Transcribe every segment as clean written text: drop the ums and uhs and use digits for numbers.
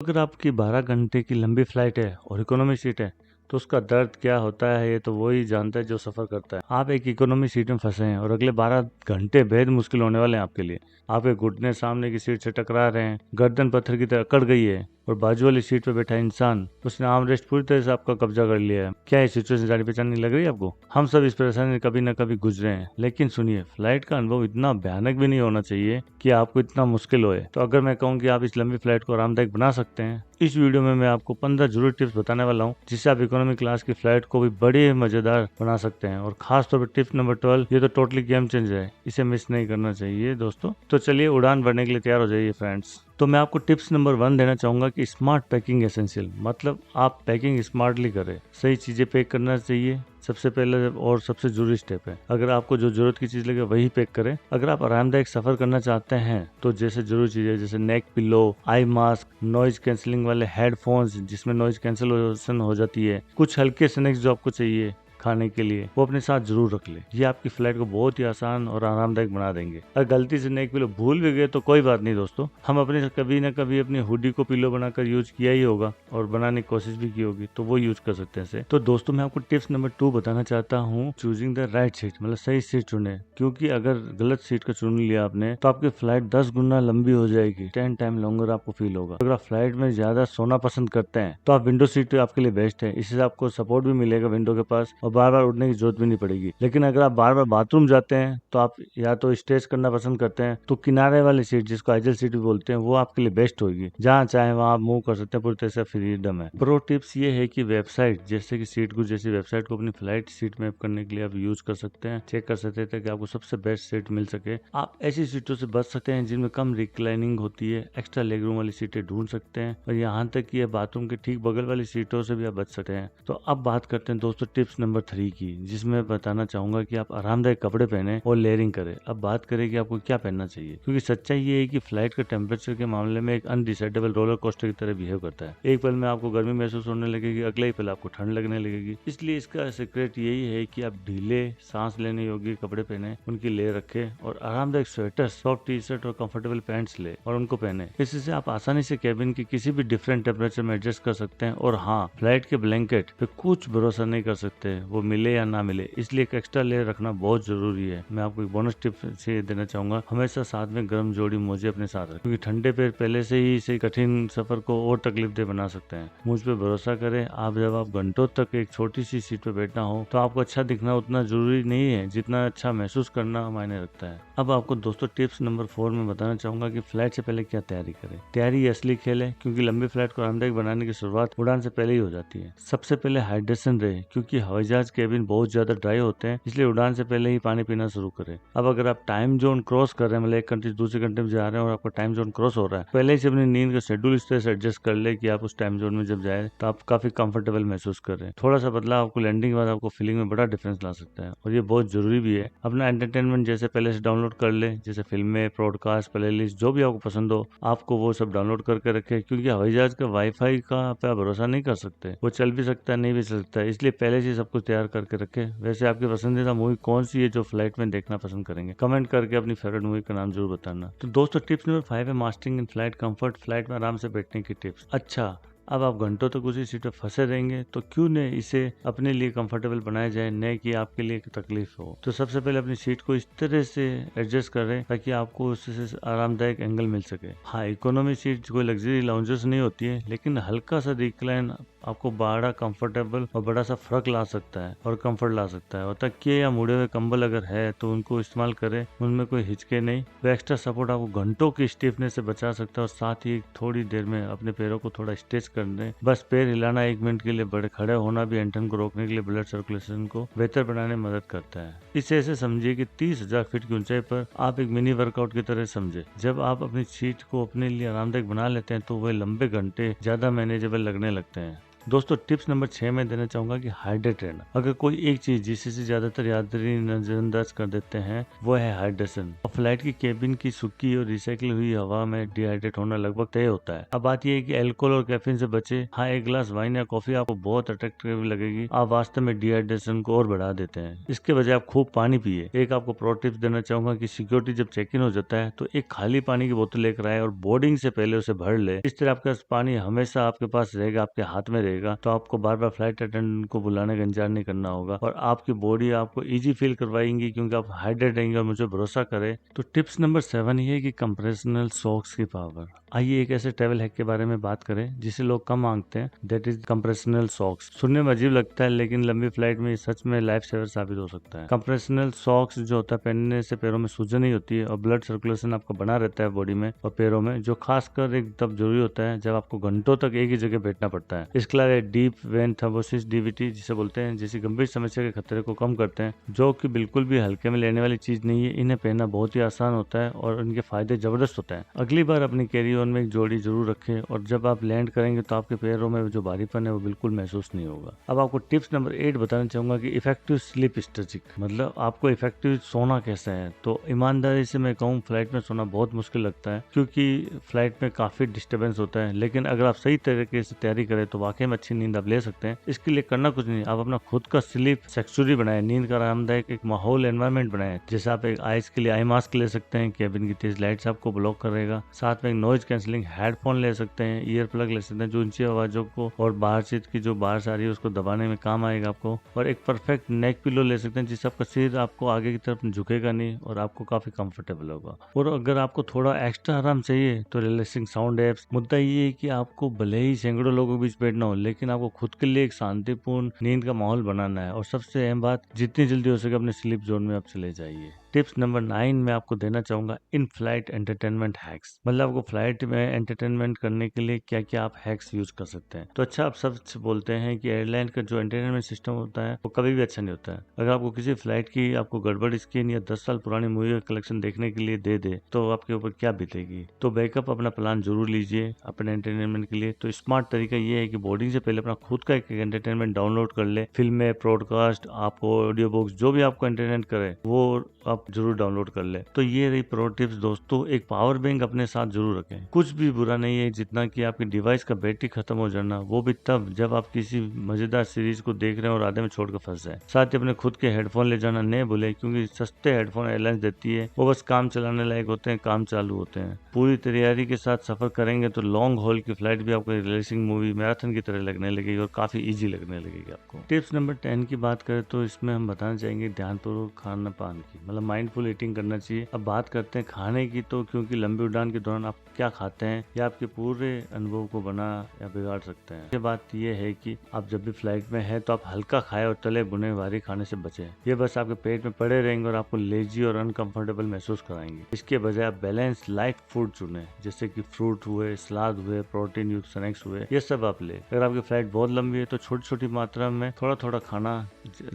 अगर आपकी 12 घंटे की लंबी फ्लाइट है और इकोनॉमी सीट है तो उसका दर्द क्या होता है ये तो वही जानता है जो सफर करता है। आप एक इकोनॉमी सीट में फंसे हैं और अगले 12 घंटे बेहद मुश्किल होने वाले हैं आपके लिए। आपके घुटने सामने की सीट से टकरा रहे हैं, गर्दन पत्थर की तरह अकड़ गई है और बाजू वाली सीट पे बैठा इंसान उसने आर्म रेस्ट पूरी तरह से आपका कब्जा कर लिया है। क्या ये सिचुएशन जानी पहचानी लग रही है आपको? हम सब इस परेशानी से कभी न कभी गुजरे हैं, लेकिन सुनिए, फ्लाइट का अनुभव इतना भयानक भी नहीं होना चाहिए कि आपको इतना मुश्किल होए। तो अगर मैं कहूँ कि आप इस लंबी फ्लाइट को आरामदायक बना सकते हैं, इस वीडियो में मैं आपको 15 जरूरी टिप्स बताने वाला हूँ जिससे आप इकोनॉमी क्लास की फ्लाइट को भी बड़ी मजेदार बना सकते हैं। और खास तौर पर टिप नंबर 12, ये तो टोटली गेम चेंजर है, इसे मिस नहीं करना चाहिए दोस्तों। तो चलिए उड़ान भरने के लिए तैयार हो जाइए फ्रेंड्स। तो मैं आपको टिप्स नंबर 1 देना चाहूंगा कि स्मार्ट पैकिंग एसेंशियल, मतलब आप पैकिंग स्मार्टली करें। सही चीजें पैक करना चाहिए, सबसे पहले और सबसे जरूरी स्टेप है। अगर आपको जो जरूरत की चीज लगे वही पैक करें। अगर आप आरामदायक सफर करना चाहते हैं तो जैसे जरूरी चीजें जैसे neck pillow, eye mask, noise cancelling वाले हेडफोन्स जिसमें नॉइज कैंसिलेशन हो जाती है, कुछ हल्के स्नैक्स जो आपको चाहिए खाने के लिए वो अपने साथ जरूर रख ले। ये आपकी फ्लाइट को बहुत ही आसान और आरामदायक बना देंगे। अगर गलती से नेक पिलो भूल भी गए तो कोई बात नहीं दोस्तों, हम अपने कभी न कभी अपनी हुडी को पिलो बनाकर यूज किया ही होगा और बनाने की कोशिश भी की होगी, तो वो यूज कर सकते हैं इसे। तो दोस्तों मैं आपको टिप्स नंबर 2 बताना चाहता हूँ, चूजिंग द राइट सीट, मतलब सही सीट चुने। क्योंकि अगर गलत सीट का चुन लिया आपने तो आपकी फ्लाइट 10 गुना लंबी हो जाएगी, 10 टाइम लॉन्गर आपको फील होगा। अगर आप फ्लाइट में ज्यादा सोना पसंद करते हैं तो आप विंडो सीट आपके लिए बेस्ट है, इससे आपको सपोर्ट भी मिलेगा विंडो के पास और बार बार उठने की जरूरत भी नहीं पड़ेगी। लेकिन अगर आप बार बार बाथरूम जाते हैं तो आप या तो स्ट्रेच करना पसंद करते हैं तो किनारे वाली सीट जिसको आइडल सीट भी बोलते हैं वो आपके लिए बेस्ट होगी। जहाँ चाहे वहाँ आप मूव कर सकते हैं, पूरी तरह से फ्रीडम है। प्रो टिप्स ये है कि वेबसाइट जैसे कि सीट गुज जैसी वेबसाइट को अपनी फ्लाइट सीट मैप करने के लिए आप यूज कर सकते हैं, चेक कर सकते हैं कि आपको सबसे बेस्ट सीट मिल सके। आप ऐसी सीटों से बच सकते हैं जिनमें कम रिक्लाइनिंग होती है, एक्स्ट्रा लेग रूम वाली सीटें ढूंढ सकते हैं और यहाँ तक कि बाथरूम के ठीक बगल वाली सीटों से भी आप बच सकते हैं। तो अब बात करते हैं दोस्तों टिप्स नंबर 3 की, जिसमें बताना चाहूंगा कि आप आरामदायक कपड़े पहने और लेयरिंग करें। अब बात करें कि आपको क्या पहनना चाहिए, क्योंकि सच्चाई ये है कि फ्लाइट का टेम्परेचर के मामले में एक अनडिसाइडेबल रोलर कोस्टर की तरह बिहेव करता है। एक पल में आपको गर्मी महसूस होने लगेगी, अगले ही पल आपको ठंड लगने लगेगी। इसलिए इसका सीक्रेट यही है कि आप ढीले सांस लेने योग्य कपड़े पहने, उनकी लेयर रखें और आरामदायक स्वेटर, सॉफ्ट टी शर्ट और कंफर्टेबल पैंट्स ले और उनको पहने। इससे आप आसानी से कैबिन के किसी भी डिफरेंट टेम्परेचर में एडजस्ट कर सकते हैं। और हाँ, फ्लाइट के ब्लैंकेट पे कुछ भरोसा नहीं कर सकते, वो मिले या ना मिले, इसलिए एक एक्स्ट्रा लेयर रखना बहुत जरूरी है। मैं आपको एक बोनस टिप से देना चाहूंगा, हमेशा साथ में गर्म जोड़ी मोजे अपने साथ रखें, क्योंकि ठंडे पैर पहले से ही इसे कठिन सफर को और तकलीफ दे बना सकते हैं। मुझ पे भरोसा करें, जब आप घंटों तक एक छोटी सी सीट पे बैठना हो तो आपको अच्छा दिखना उतना जरूरी नहीं है जितना अच्छा महसूस करना मायने रखता है। अब आपको दोस्तों टिप्स नंबर 4 में बताना चाहूंगा कि फ्लाइट से पहले क्या तैयारी करें। तैयारी असली खेल है, क्योंकि लंबी फ्लाइट को आरामदायक बनाने की शुरुआत उड़ान से पहले ही हो जाती है। सबसे पहले हाइड्रेशन रहे, क्योंकि हवाई जहाज केबिन बहुत ज्यादा ड्राई होते हैं, इसलिए उड़ान से पहले ही पानी पीना शुरू करें। अब अगर आप टाइम जोन क्रॉस कर रहे हैं, मतलब एक कंट्री दूसरे कंट्री में जा रहे हैं और आपका टाइम जोन क्रॉस हो रहा है, पहले से अपनी नींद का शेड्यूल इस तरह से एडजस्ट कर ले कि आप उस टाइम जोन में जब जाए तो आप काफी कंफर्टेबल महसूस कर रहे हैं। थोड़ा सा बदलाव आपको लैंडिंग के बाद आपको फीलिंग में बड़ा डिफरेंस ला सकता है और ये बहुत जरूरी भी है। अपना एंटरटेनमेंट जैसे पहले से डाउनलोड कर ले, जैसे फिल्में, पॉडकास्ट, प्लेलिस्ट, जो भी आपको पसंद हो आपको वो सब डाउनलोड करके रखे, क्योंकि हवाई जहाज का वाईफाई का पे भरोसा नहीं कर सकते, वो चल भी सकता है नहीं भी चल सकता है, इसलिए पहले से सब कुछ तैयार करके रखे। वैसे आपकी पसंदीदा मूवी कौन सी है जो फ्लाइट में देखना पसंद करेंगे? कमेंट करके अपनी फेवरेट मूवी का नाम जरूर बताना। तो दोस्तों टिप्स नंबर 5 है mastering in flight comfort, flight में आराम से बैठने की टिप्स। अच्छा, अब आप घंटों तक उसी सीट पर फंसे रहेंगे तो क्यों न इसे अपने लिए कंफर्टेबल बनाया जाए, न कि आपके लिए तकलीफ हो। तो सबसे पहले अपनी सीट को इस तरह से एडजस्ट करें ताकि आपको उससे आरामदायक एंगल मिल सके। हाँ, इकोनॉमी सीट कोई लग्जरी लाउंजर्स नहीं होती है, लेकिन हल्का सा रिक्लाइन आपको बड़ा कंफर्टेबल और बड़ा सा फर्क ला सकता है और कंफर्ट ला सकता है। और तकिए या मुड़े हुए कंबल अगर है तो उनको इस्तेमाल करें, उनमें कोई हिचके नहीं। वो एक्स्ट्रा सपोर्ट आपको घंटों की स्टिफनेस से बचा सकता है और साथ ही थोड़ी देर में अपने पैरों को थोड़ा स्ट्रेच कर दें। बस पैर हिलाना 1 मिनट के लिए, बड़े खड़े होना भी एंटन को रोकने के लिए ब्लड सर्कुलेशन को बेहतर बनाने में मदद करता है। इसे ऐसे समझिए कि 30,000 फीट की ऊंचाई पर आप एक मिनी वर्कआउट की तरह समझे। जब आप अपनी सीट को अपने लिए आरामदायक बना लेते हैं तो वह लंबे घंटे ज्यादा मैनेजेबल लगने लगते हैं। दोस्तों टिप्स नंबर 6 में देना चाहूंगा कि हाइड्रेट रहना। अगर कोई एक चीज जिसे ज्यादातर यात्री नजरअंदाज कर देते हैं वो है हाइड्रेशन। और फ्लाइट की केबिन की सूखी और रिसाइकिल हुई हवा में डिहाइड्रेट होना लगभग तय होता है। अब बात यह है कि अल्कोहल और कैफीन से बचे। हाँ, एक ग्लास वाइन या कॉफी आपको बहुत अट्रैक्टिव लगेगी, आप वास्तव में डिहाइड्रेशन को और बढ़ा देते हैं। इसके बजाय आप खूब पानी पिए। एक आपको प्रो टिप्स देना चाहूंगा कि सिक्योरिटी जब चेक इन हो जाता है तो एक खाली पानी की बोतल लेकर आए और बोर्डिंग से पहले उसे भर ले। इस तरह आपके पास पानी हमेशा आपके पास रहेगा, आपके हाथ में रहेगा, तो आपको बार बार फ्लाइट अटेंडेंट को बुलाने का इंतजार नहीं करना होगा और आपकी बॉडी आपको इजी फील करवाएंगी क्योंकि आप हाइड्रेट रहेंगे। और मुझे भरोसा करें तो टिप्स नंबर 7 ये है कि कंप्रेशनल सॉक्स की पावर। आइए एक ऐसे ट्रैवल हैक के बारे में बात करें जिसे लोग कम मांगते हैं, दैट इज कंप्रेशनल सॉक्स। सुनने में अजीब लगता है लेकिन लंबी फ्लाइट में सच में लाइफ सेवर साबित हो सकता है। कंप्रेशनल सॉक्स जो होता है पहनने से पैरों में सूजन नहीं होती है और ब्लड सर्कुलेशन आपका बना रहता है बॉडी में और पैरों में, जो खासकर एक तब जरूरी होता है जब आपको घंटों तक एक ही जगह बैठना पड़ता है। इसके अलावा डीप वेन थ्रोम्बोसिस डीवीटी जिसे बोलते हैं, जैसी गंभीर समस्या के खतरे को कम करते हैं, जो कि बिल्कुल भी हल्के में लेने वाली चीज नहीं है। इन्हें पहनना बहुत ही आसान होता है और इनके फायदे जबरदस्त होते हैं। अगली बार अपनी कैरी ऑन में एक जोड़ी जरूर रखें और जब आप लैंड करेंगे तो आपके पैरों में जो भारीपन है वो बिल्कुल महसूस नहीं होगा। अब आपको टिप्स नंबर 8 बताना चाहूंगा कि इफेक्टिव स्लीप स्ट्रेचिंग, मतलब आपको इफेक्टिव सोना कैसे है। तो ईमानदारी से मैं कहूँ फ्लाइट में सोना बहुत मुश्किल लगता है क्योंकि फ्लाइट में काफी डिस्टर्बेंस होता है, लेकिन अगर आप सही तरीके से तैयारी करें तो वाकई में अच्छी नींद आप ले सकते हैं। इसके लिए करना कुछ नहीं, आप अपना खुद का स्लीप सेक्चुरी बनाए, नींद का आरामदायक एक माहौल एनवायरनमेंट बनाए। जैसे आप एक आइस के लिए आई मास्क ले सकते हैं, केबिन की तेज लाइट्स आपको ब्लॉक करेगा, साथ में एक नॉइज कैंसिलिंग हेडफोन ले सकते हैं, ईयर प्लग ले सकते हैं जो ऊंची आवाजों को और बाहर चीज की जो बाहर से आ रही है उसको दबाने में काम आएगा आपको, और एक परफेक्ट नेक पिलो ले सकते हैं जिससे आपका सिर आपको आगे की तरफ झुकेगा नहीं और आपको काफी कंफर्टेबल होगा। और अगर आपको थोड़ा एक्स्ट्रा आराम चाहिए तो रिलैक्सिंग साउंड एप्स। मुद्दा ये है कि आपको भले ही सैकड़ों लोगों के बीच बैठना हो लेकिन आपको खुद के लिए एक शांतिपूर्ण नींद का माहौल बनाना है। और सबसे अहम बात, जितनी जल्दी हो सके अपने स्लीप जोन में आप चले जाइए। टिप्स नंबर 9 में आपको देना चाहूंगा इन फ्लाइट एंटरटेनमेंट हैक्स, मतलब आपको फ्लाइट में एंटरटेनमेंट करने के लिए क्या क्या आप हैक्स यूज कर सकते हैं। तो अच्छा, आप सब बोलते हैं कि एयरलाइन का जो एंटरटेनमेंट सिस्टम होता है वो कभी भी अच्छा नहीं होता है। अगर आपको किसी फ्लाइट की आपको गड़बड़ स्क्रीन या 10 साल पुरानी मूवी का कलेक्शन देखने के लिए दे दे तो आपके ऊपर क्या बीतेगी। तो बैकअप अपना प्लान जरूर लीजिए अपने एंटरटेनमेंट के लिए। तो स्मार्ट तरीका ये है कि बोर्डिंग से पहले अपना खुद का एक एंटरटेनमेंट डाउनलोड कर ले, फिल्में, पॉडकास्ट, आपको ऑडियो बुक्स, जो भी आपको एंटरटेन करे वो आप जरूर डाउनलोड कर ले। तो ये रही प्रो टिप्स दोस्तों। एक पावर बैंक अपने साथ जरूर रखें, कुछ भी बुरा नहीं है जितना कि आपकी डिवाइस का बैटरी खत्म हो जाना, वो भी तब जब आप किसी मजेदार सीरीज को देख रहे हैं और आधे में छोड़कर फंस जाए। साथ ही अपने खुद के हेडफोन ले जाना नहीं भूले क्योंकि सस्ते हेडफोन एयरलाइंस देती है, वो बस काम चलाने लायक होते हैं, काम चालू होते हैं। पूरी तैयारी के साथ सफर करेंगे तो लॉन्ग हॉल की फ्लाइट भी आपको रिलैक्सिंग मूवी मैराथन की तरह लगने लगेगी और काफी इजी लगने लगेगी आपको। टिप्स नंबर 10 की बात करें तो इसमें हम बताना चाहेंगे ध्यानपूर्वक खाना पान की, मतलब माइंडफुल ईटिंग करना चाहिए। अब बात करते हैं खाने की, तो क्योंकि लंबी उड़ान के दौरान आप क्या खाते हैं या आपके पूरे अनुभव को बना या बिगाड़ सकते हैं। ये बात यह है कि आप जब भी फ्लाइट में है तो आप हल्का खाएं और तले भुने भारी खाने से बचें। ये बस आपके पेट में पड़े रहेंगे और आपको लेजी और अनकंफर्टेबल महसूस कराएंगे। इसके बजाय आप बैलेंस लाइट फूड चुने, जैसे कि फ्रूट हुए, सलाद हुए, प्रोटीन युक्त स्नैक्स हुए, ये सब आप ले। अगर आपकी फ्लाइट बहुत लंबी है तो छोटी छोटी मात्रा में थोड़ा थोड़ा खाना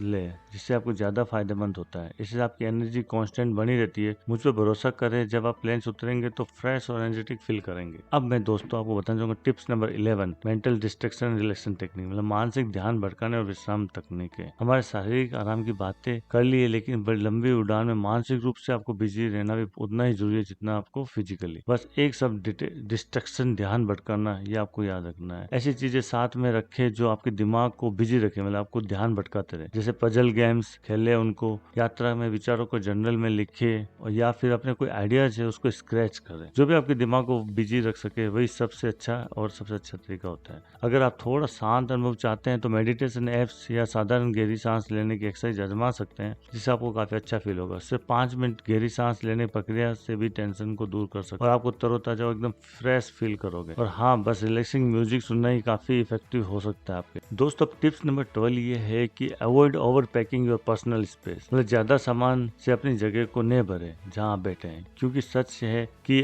ले, जिससे आपको ज्यादा फायदेमंद होता है। इससे आपकी एनर्जी कांस्टेंट बनी रहती है। मुझ पर भरोसा करें, जब आप प्लेन से उतरेंगे तो फ्रेश और एनर्जेटिक फील करेंगे। अब मैं दोस्तों आपको बताना चाहूंगा tips number 11 mental distraction relaxation technique, मतलब मानसिक ध्यान भटकाने और विश्राम तकनीकें। हमारे शारीरिक आराम की बातें कर लिए लेकिन बड़ी लंबी उड़ान में मानसिक रूप से आपको बिजी रहना भी उतना ही जरूरी है जितना आपको फिजिकली। बस एक सब डिस्ट्रैक्शन, ध्यान भटकाना, ये आपको याद रखना है। ऐसी चीजें साथ में रखे जो आपके दिमाग को बिजी रखे, मतलब आपको ध्यान भटकाते रहे, जैसे पजल गेम्स खेले, उनको यात्रा में विचारों को जर्नल में लिखे और या फिर अपने कोई आइडियाज है उसको स्क्रैच करें। जो भी आपके दिमाग को बिजी रख सके वही सबसे अच्छा और सबसे अच्छा तरीका होता है। अगर आप थोड़ा शांत अनुभव चाहते हैं तो मेडिटेशन एप्स या साधारण गहरी सांस लेने की एक्सरसाइज आजमा सकते हैं, जिससे आपको काफी अच्छा फील होगा। सिर्फ 5 मिनट गहरी सांस लेने की प्रक्रिया से भी टेंशन को दूर कर सकते और आपको तरोताजा एकदम फ्रेश फील करोगे। और हाँ, बस रिलैक्सिंग म्यूजिक सुनना ही काफी इफेक्टिव हो सकता है आपके। दोस्तों टिप्स नंबर 12 ये है कि avoid over packing your personal space, मतलब ज्यादा सामान से अपने अपनी जगह को न भरे जहाँ आप बैठे हैं, क्योंकि सच है कि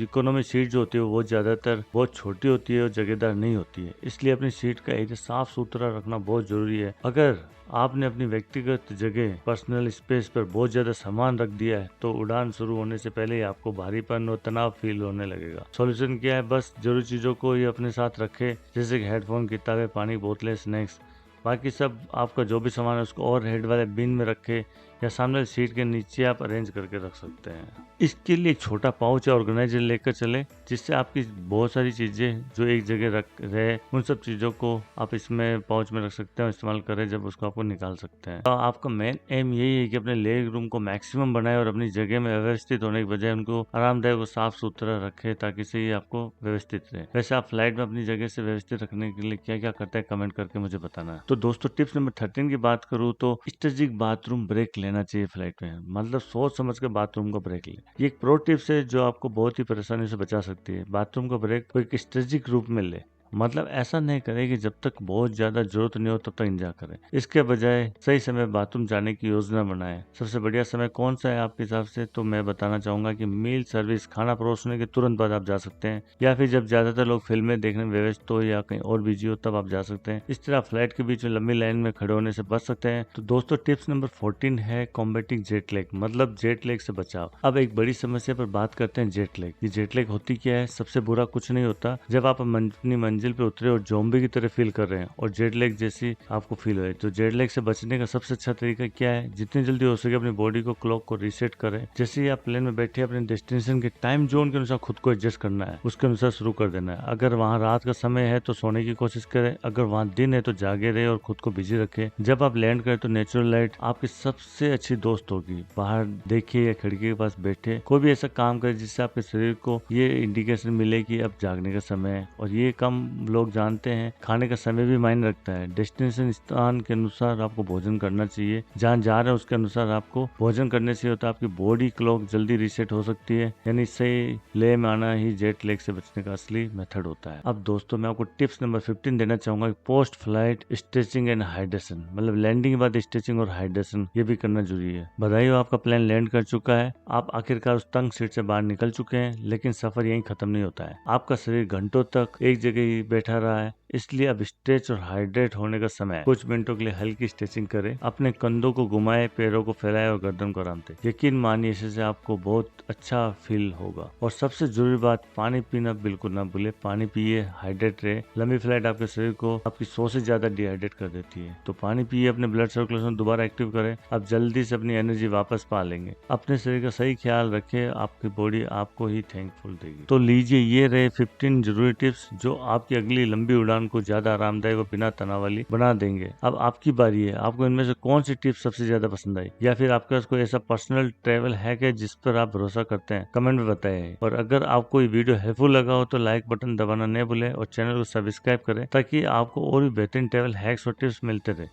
इकोनॉमी सीट जो होती है वो ज्यादातर बहुत छोटी होती है और जगहदार नहीं होती है। इसलिए अपनी सीट का एरिया साफ सुथरा रखना बहुत जरूरी है। अगर आपने अपनी व्यक्तिगत जगह पर्सनल स्पेस पर बहुत ज्यादा सामान रख दिया है तो उड़ान शुरू होने से पहले ही आपको भारीपन और तनाव फील होने लगेगा। सॉल्यूशन क्या है? बस जरूरी चीजों को ही अपने साथ रखें, जैसे कि हेडफोन, किताबें, पानी की बोतलें, स्नैक्स। बाकी सब आपका जो भी सामान है उसको और हेड वाले बिन में रखे या सामने वाली सीट के नीचे आप अरेंज करके रख सकते हैं। इसके लिए एक छोटा पाउच या ऑर्गेनाइजर लेकर चले, जिससे आपकी बहुत सारी चीजें जो एक जगह रख रहे उन सब चीजों को आप इसमें पाउच में रख सकते हैं और इस्तेमाल करें जब उसको आपको निकाल सकते हैं। तो आपका मेन एम यही है कि अपने लेग रूम को मैक्सिमम बनाए और अपनी जगह में व्यवस्थित होने के बजाय उनको आरामदायक और साफ सुथरा रखे, ताकि से ये आपको व्यवस्थित रहे। वैसे आप फ्लाइट में अपनी जगह से व्यवस्थित रखने के लिए क्या क्या करते हैं कमेंट करके मुझे बताना है। तो दोस्तों टिप्स नंबर 13 की बात करूँ तो स्ट्रेटेजिक बाथरूम ब्रेक लेना चाहिए फ्लाइट में, मतलब सोच समझ के बाथरूम का ब्रेक ले। ये एक प्रो टिप्स है जो आपको बहुत ही परेशानी से बचा सकती है। बाथरूम का ब्रेक को एक स्ट्रेटेजिक रूप में ले, मतलब ऐसा नहीं करे कि जब तक बहुत ज्यादा जरूरत नहीं हो तब तक इंतजार करें। इसके बजाय सही समय बाथरूम जाने की योजना बनाएं। सबसे बढ़िया समय कौन सा है आपके हिसाब से? तो मैं बताना चाहूंगा कि मील सर्विस, खाना परोसने के तुरंत बाद आप जा सकते हैं, या फिर जब ज्यादातर लोग फिल्में देखने में व्यस्त हो या कहीं और बिजी हो तब आप जा सकते हैं। इस तरह फ्लाइट के बीच में लंबी लाइन में खड़े होने से बच सकते हैं। तो दोस्तों टिप्स नंबर 14 है कॉम्बेटिंग जेट लैग, मतलब जेट लैग से बचाव। अब एक बड़ी समस्या पर बात करते हैं, जेट लैग। ये जेट लैग होती क्या है? सबसे बुरा कुछ नहीं होता जब आप अपनी मंजिल पे उतरे और ज़ॉम्बी की तरह फील कर रहे हैं और जेट लैग जैसी आपको फील हो। तो जेट लैग से बचने का सबसे अच्छा तरीका क्या है? जितनी जल्दी हो सके अपनी बॉडी को, क्लॉक को रीसेट करें। जैसे ही आप प्लेन में बैठे अपने डेस्टिनेशन के टाइम जोन के अनुसार खुद को एडजस्ट करना है, उसके अनुसार शुरू कर देना है। अगर वहाँ रात का समय है तो सोने की कोशिश करें, अगर वहाँ दिन है तो जागे रहे और खुद को बिजी रखें। जब आप लैंड करें तो नेचुरल लाइट आपकी सबसे अच्छी दोस्त होगी। बाहर देखिए या खिड़की के पास बैठे कोई भी ऐसा काम करे जिससे आपके शरीर को ये इंडिकेशन मिले कि अब जागने का समय है। और ये कम लोग जानते हैं, खाने का समय भी मायने रखता है। डेस्टिनेशन स्थान के अनुसार आपको भोजन करना चाहिए, जहाँ जा रहे हैं उसके अनुसार आपको भोजन करने से होता है आपकी बॉडी क्लॉक जल्दी रीसेट हो सकती है। यानी सही ले में आना ही जेट लैग से बचने का असली मेथड होता है। अब दोस्तों मैं आपको टिप्स नंबर 15 देना चाहूंगा, post flight stretching and hydration, मतलब लैंडिंग के बाद स्ट्रेचिंग और हाइड्रेशन ये भी करना जरूरी है। बधाई हो, आपका प्लेन लैंड कर चुका है। आप आखिरकार उस तंग सीट से बाहर निकल चुके हैं, लेकिन सफर यहीं खत्म नहीं होता है। आपका शरीर घंटों तक एक जगह ही बैठा रहा है, इसलिए अब स्ट्रेच और हाइड्रेट होने का समय है। कुछ मिनटों के लिए हल्की स्ट्रेचिंग करें, अपने कंधों को घुमाएं, पैरों को फैलाएं और गर्दन को आराम दें। यकीन मानिए इससे आपको बहुत अच्छा फील होगा। और सबसे जरूरी बात, पानी पीना बिल्कुल ना भूले। पानी पिए, हाइड्रेट रहे। लंबी फ्लाइट आपके शरीर को आपकी 100 से ज्यादा डिहाइड्रेट कर देती है, तो पानी पिए, अपने ब्लड सर्कुलेशन दोबारा एक्टिव करें। आप जल्दी से अपनी एनर्जी वापस पा लेंगे। अपने शरीर का सही ख्याल रखें, आपकी बॉडी आपको ही थैंकफुल देगी। तो लीजिए, ये रहे 15 जरूरी टिप्स जो आपकी अगली लंबी उड़ान को ज्यादा आरामदायक और बिना तनाव वाली बना देंगे। अब आपकी बारी है, आपको इनमें से कौन सी टिप्स सबसे ज्यादा पसंद आई, या फिर आपके पास कोई ऐसा पर्सनल ट्रैवल हैक है जिस पर आप भरोसा करते हैं? कमेंट में बताएं। और अगर आपको ये वीडियो हेल्पफुल लगा हो तो लाइक बटन दबाना न भूलें और चैनल को सब्सक्राइब करें, ताकि आपको और भी बेहतरीन ट्रैवल हैक्स और टिप्स मिलते रहे।